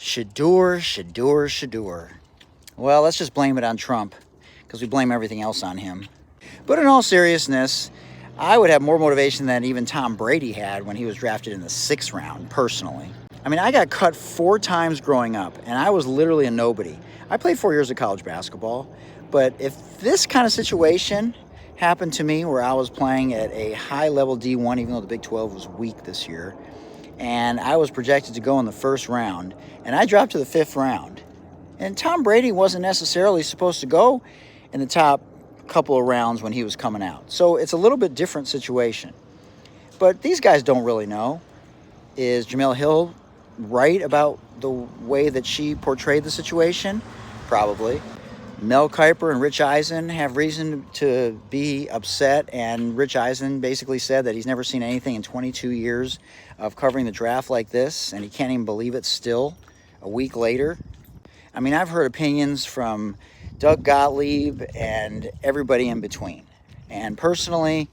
Shedeur. Well, let's just blame it on Trump, because we blame everything else on him. But in all seriousness, I would have more motivation than even Tom Brady had when he was drafted in the 6th round, personally. I mean, I got cut 4 times growing up, and I was literally a nobody. I played 4 years of college basketball, but if this kind of situation happened to me where I was playing at a high-level D1, even though the Big 12 was weak this year, and I was projected to go in the 1st round, and I dropped to the 5th round, and Tom Brady wasn't necessarily supposed to go in the top couple of rounds when he was coming out. So it's a little bit different situation. But these guys don't really know. Is Jamal Hill right about the way that she portrayed the situation? Probably. Mel Kiper and Rich Eisen have reason to be upset, and Rich Eisen basically said that he's never seen anything in 22 years of covering the draft like this, and he can't even believe it still, a week later. I mean, I've heard opinions from Doug Gottlieb and everybody in between. And personally,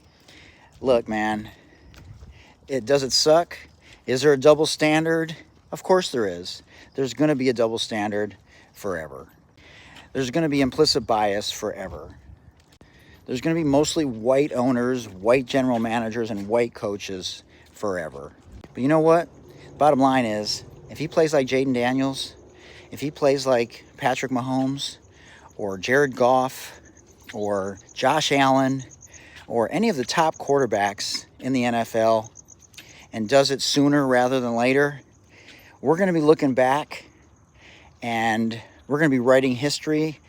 look, man, does it suck? Is there a double standard? Of course there is. There's going to be a double standard forever. There's going to be implicit bias forever. There's going to be mostly white owners, white general managers, and white coaches forever. But you know what? Bottom line is, if he plays like Jaden Daniels, if he plays like Patrick Mahomes, or Jared Goff, or Josh Allen, or any of the top quarterbacks in the NFL, and does it sooner rather than later, we're going to be looking back, and we're going to be writing history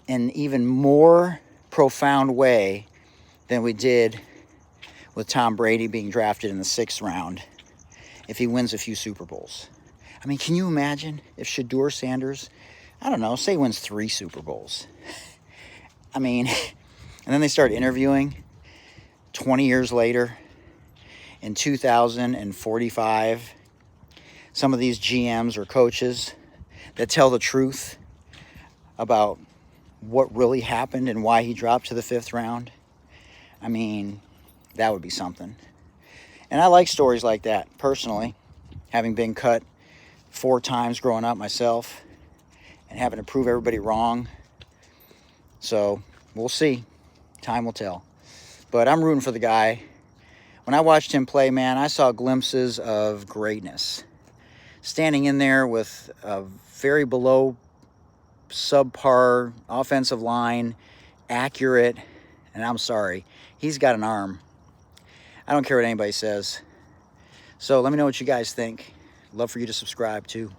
in an even more profound way than we did with Tom Brady being drafted in the 6th round if he wins a few Super Bowls. I mean, can you imagine if Shedeur Sanders, I don't know, say wins 3 Super Bowls? I mean, and then they start interviewing 20 years later in 2045 some of these GMs or coaches that tell the truth about what really happened and why he dropped to the 5th round. I mean, that would be something. And I like stories like that, personally, having been cut 4 times growing up myself and having to prove everybody wrong. So we'll see. Time will tell. But I'm rooting for the guy. When I watched him play, man, I saw glimpses of greatness. Standing in there with a very below subpar offensive line, accurate, and I'm sorry, he's got an arm. I don't care what anybody says. So let me know what you guys think. Love for you to subscribe too.